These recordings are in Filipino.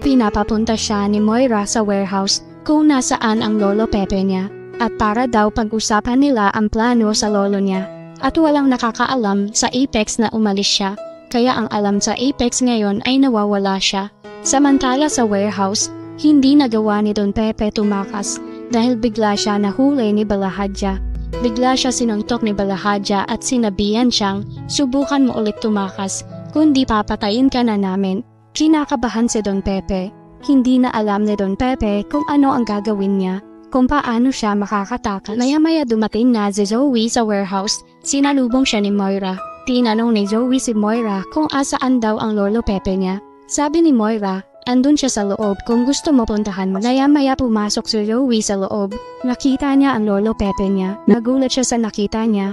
Pinapapunta siya ni Moira sa warehouse kung nasaan ang lolo Pepe niya at para daw pag-usapan nila ang plano sa lolo niya. At walang nakakaalam sa Apex na umalis siya, kaya ang alam sa Apex ngayon ay nawawala siya. Samantala sa warehouse, hindi nagawa ni Don Pepe tumakas dahil bigla siya nahuli ni Balahadja. Bigla siya sinuntok ni Balahadja at sinabihan siyang, "Subukan mo ulit tumakas, kundi papatayin ka na namin." Kinakabahan si Don Pepe. Hindi na alam ni Don Pepe kung ano ang gagawin niya, kung paano siya makakatakas. Maya-maya dumating na si Zoe sa warehouse. Sinalubong siya ni Moira. Tinanong ni Zoe si Moira kung asaan daw ang lolo Pepe niya. Sabi ni Moira, andun siya sa loob kung gusto mo puntahan mo. Maya-maya pumasok si Zoe sa loob. Nakita niya ang lolo Pepe niya. Nagulat siya sa nakita niya.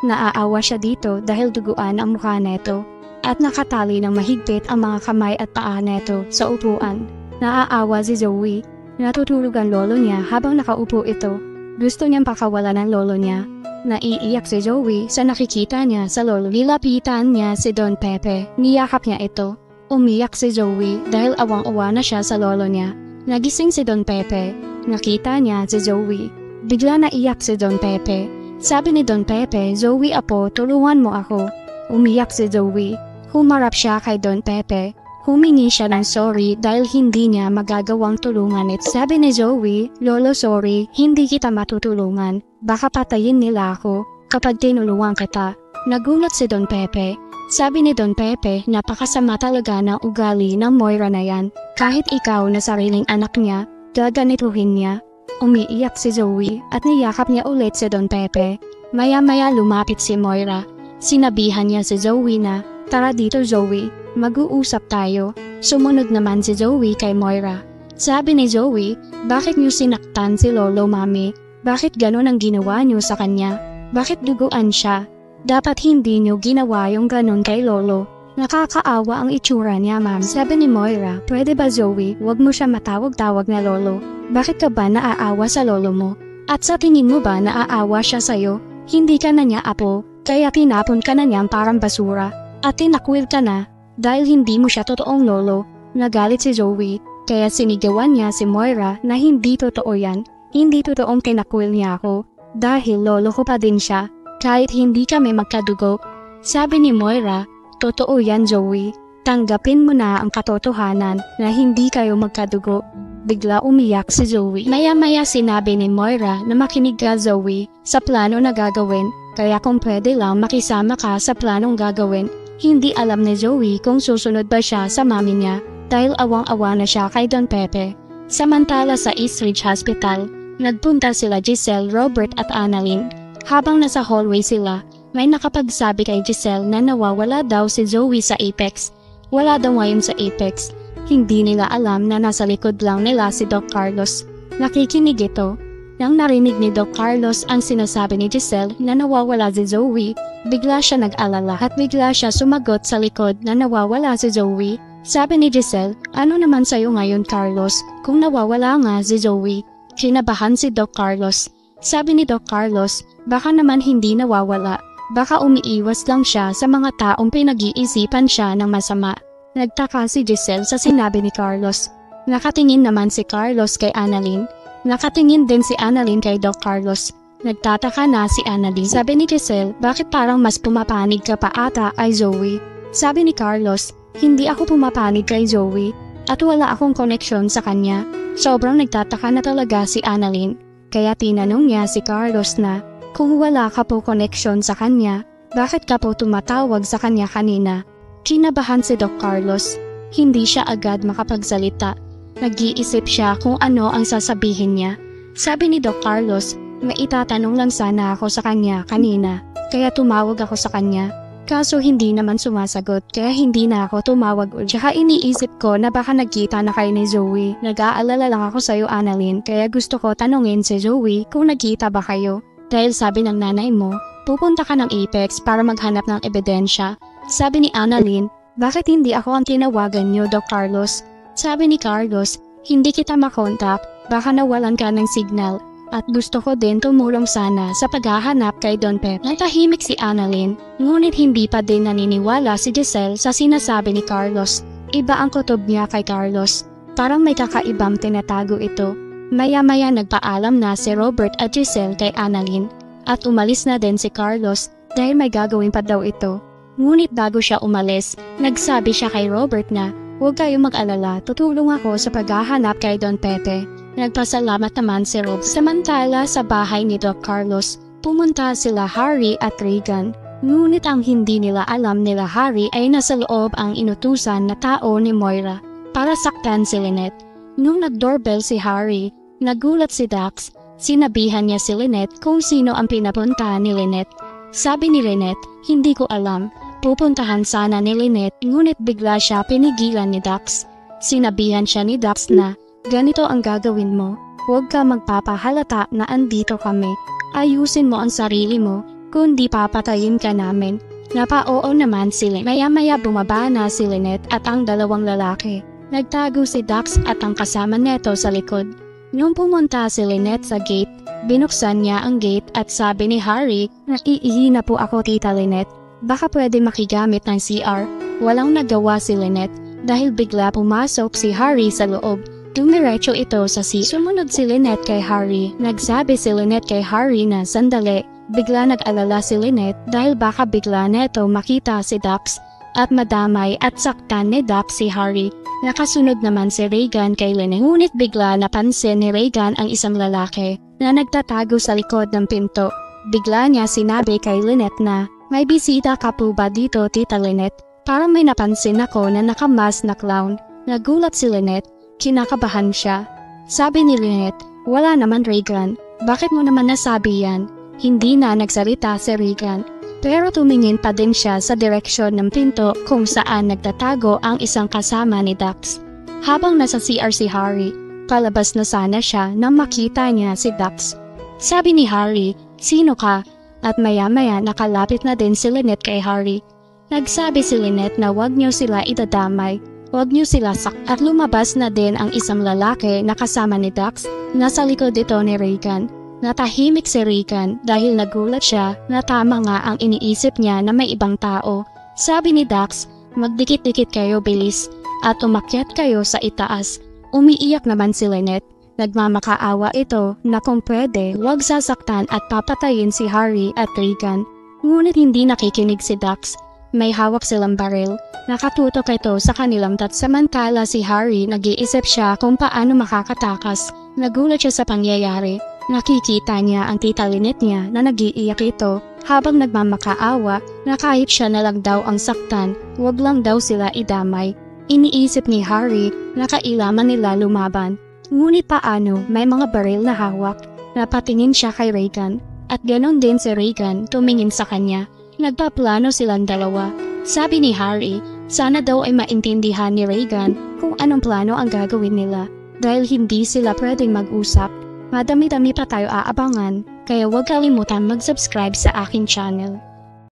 Naaawa siya dito dahil duguan ang mukha neto. At nakatali ng mahigpit ang mga kamay at paa neto sa upuan. Naaawa si Zoe. Natutulog ang lolo niya habang nakaupo ito. Gusto niyang pakawalan ng lolo niya. Naiiyak si Zoe sa nakikita niya sa lolo. Nilapitan niya si Don Pepe. Niyakap niya ito. Umiyak si Zoe dahil awang-awa na siya sa lolo niya. Nagising si Don Pepe. Nakita niya si Zoe. Bigla naiyak si Don Pepe. Sabi ni Don Pepe, "Zoe apo, tulungan mo ako." Umiyak si Zoe. Humarap siya kay Don Pepe. Humingi siya ng sorry dahil hindi niya magagawang tulungan ito. Sabi ni Zoe, "Lolo, sorry, hindi kita matutulungan. Baka patayin nila ako kapag tinulungan kita." Nagulat si Don Pepe. Sabi ni Don Pepe, napakasama talaga ng ugali ng Moira na yan. Kahit ikaw na sariling anak niya, gaganituhin niya. Umiiyak si Zoe at niyakap niya ulit si Don Pepe. Maya-maya lumapit si Moira. Sinabihan niya si Zoe na, "Tara dito Zoe, mag-uusap tayo." Sumunod naman si Zoe kay Moira. Sabi ni Zoe, "Bakit niyo sinaktan si Lolo, Mami? Bakit ganon ang ginawa niyo sa kanya? Bakit duguan siya? Dapat hindi niyo ginawa yung ganon kay Lolo. Nakakaawa ang itsura niya, Ma'am." Sabi ni Moira, "Pwede ba Zoe, wag mo siya matawag-tawag na Lolo? Bakit ka ba naaawa sa Lolo mo? At sa tingin mo ba naaawa siya sa'yo? Hindi ka na niya apo, kaya tinapon ka na niyang parang basura. At tinakwil ka na dahil hindi mo siya totoong lolo." Nagalit si Zoe, kaya sinigawan niya si Moira na hindi totoo yan. Hindi totoong tinakwil niya ako dahil lolo ko pa din siya kahit hindi kami magkadugo. Sabi ni Moira, "Totoo yan Zoe. Tanggapin mo na ang katotohanan na hindi kayo magkadugo." Bigla umiyak si Zoe. Maya-maya sinabi ni Moira na makinig ka Zoe sa plano na gagawin. Kaya kung pwede lang makisama ka sa planong gagawin. Hindi alam ni Zoe kung susunod ba siya sa mami niya dahil awang-awa na siya kay Don Pepe. Samantala sa Eastridge Hospital, nagpunta sila Giselle, Robert at Annalyn. Habang nasa hallway sila, may nakapagsabi kay Giselle na nawawala daw si Zoe sa Apex. Wala daw ngayon sa Apex. Hindi nila alam na nasa likod lang nila si Doc Carlos. Nakikinig ito. Nang narinig ni Doc Carlos ang sinasabi ni Giselle na nawawala si Zoe, bigla siya nag-alala at bigla siya sumagot sa likod na nawawala si Zoe. Sabi ni Giselle, "Ano naman sa'yo ngayon Carlos kung nawawala nga si Zoe?" Kinabahan si Doc Carlos. Sabi ni Doc Carlos, "Baka naman hindi nawawala. Baka umiiwas lang siya sa mga taong pinag-iisipan siya ng masama." Nagtaka si Giselle sa sinabi ni Carlos. Nakatingin naman si Carlos kay Annalyn. Nakatingin din si Annalyn kay Doc Carlos. Nagtataka na si Annalyn. Sabi ni Giselle, "Bakit parang mas pumapanig ka pa ata kay Zoe?" Sabi ni Carlos, "Hindi ako pumapanig kay Zoe at wala akong koneksyon sa kanya." Sobrang nagtataka na talaga si Annalyn. Kaya tinanong niya si Carlos na, "Kung wala ka po koneksyon sa kanya, bakit ka po tumatawag sa kanya kanina?" Kinabahan si Doc Carlos. Hindi siya agad makapagsalita. Nag-iisip siya kung ano ang sasabihin niya. Sabi ni Doc Carlos, "May itatanong lang sana ako sa kanya kanina, kaya tumawag ako sa kanya. Kaso hindi naman sumasagot, kaya hindi na ako tumawag ulit. Tsaka iniisip ko na baka nagkita na kayo ni Zoe. Nag-aalala lang ako sa'yo Annalyn, kaya gusto ko tanungin si Zoe kung nagkita ba kayo. Dahil sabi ng nanay mo, pupunta ka ng Apex para maghanap ng ebidensya." Sabi ni Annalyn, "Bakit hindi ako ang tinawagan niyo, Doc Carlos?" Sabi ni Carlos, "Hindi kita makontak, baka nawalan ka ng signal. At gusto ko din tumulong sana sa paghahanap kay Don Pep." Natahimik si Annalyn, ngunit hindi pa din naniniwala si Giselle sa sinasabi ni Carlos. Iba ang kutob niya kay Carlos. Parang may kakaibang tinatago ito. Maya-maya nagpaalam na si Robert at Giselle kay Annalyn at umalis na din si Carlos dahil may gagawin pa daw ito. Ngunit bago siya umalis, nagsabi siya kay Robert na huwag kayong mag-alala, tutulong ako sa paghahanap kay Don Pepe. Nagpasalamat naman si Rob. Samantala sa bahay ni Doc Carlos, pumunta sila Harry at Regan. Ngunit ang hindi nila alam nila Harry ay nasa loob ang inutusan na tao ni Moira para saktan si Lynette. Nung nag-doorbell si Harry, nagulat si Dax. Sinabihan niya si Lynette kung sino ang pinapunta ni Lynette. Sabi ni Lynette, hindi ko alam. Pupuntahan sana ni Lynette ngunit bigla siya pinigilan ni Dax. Sinabihan siya ni Dax na, ganito ang gagawin mo. Huwag ka magpapahalata na andito kami. Ayusin mo ang sarili mo, kundi papatayin ka namin. Napa-oo naman si Lynette. Maya-maya bumaba na si Lynette at ang dalawang lalaki. Nagtago si Dax at ang kasama neto sa likod. Nung pumunta si Lynette sa gate, binuksan niya ang gate at sabi ni Harry, naiihi na po ako Tita Lynette. Baka pwede makigamit ng CR. Walang nagawa si Lynette dahil bigla pumasok si Harry sa loob. Dumiretso ito sa Sumunod si Lynette kay Harry. Nagsabi si Lynette kay Harry na sandali. Bigla nag-alala si Lynette dahil baka bigla neto makita si Dax at madamay at saktan ni Dax si Harry. Nakasunod naman si Regan kay Lynette. Ngunit bigla napansin ni Regan ang isang lalaki na nagtatago sa likod ng pinto. Bigla niya sinabi kay Lynette na, may bisita ka po ba dito Tita Lynette? Parang may napansin ako na nakamas na clown. Nagulat si Lynette, kinakabahan siya. Sabi ni Lynette, wala naman Regan. Bakit mo naman nasabi yan? Hindi na nagsalita si Regan. Pero tumingin pa din siya sa direksyon ng pinto kung saan nagtatago ang isang kasama ni Dax. Habang nasa CR si Harry, palabas na sana siya nang makita niya si Dax. Sabi ni Harry, sino ka? At maya-maya nakalapit na din si Lynette kay Harry. Nagsabi si Lynette na wag niyo sila idadamay, wag niyo sila at lumabas na din ang isang lalaki na kasama ni Dax. Nasa likod ito ni Regan. Natahimik si Regan dahil nagulat siya na tama nga ang iniisip niya na may ibang tao. Sabi ni Dax, magdikit-dikit kayo bilis at umakyat kayo sa itaas. Umiiyak naman si Lynette. Nagmamakaawa ito na kung pwede wag sasaktan at papatayin si Harry at Regan. Ngunit hindi nakikinig si Dax. May hawak silang baril. Nakatutok ito sa kanilang samantala si Harry nag-iisip siya kung paano makakatakas. Nagulat siya sa pangyayari. Nakikita niya ang Tita Lynette niya na nag-iiyak ito habang nagmamakaawa na kahit siya na lang daw ang saktan, wag lang daw sila idamay. Iniisip ni Harry na kailangan nila lumaban. Ngunit paano may mga baril na hawak? Napatingin siya kay Regan at ganon din si Regan tumingin sa kanya. Nagpaplano silang dalawa. Sabi ni Harry, sana daw ay maintindihan ni Regan kung anong plano ang gagawin nila dahil hindi sila pwedeng mag-usap. Madami-dami pa tayo aabangan, kaya huwag kalimutan mag-subscribe sa aking channel.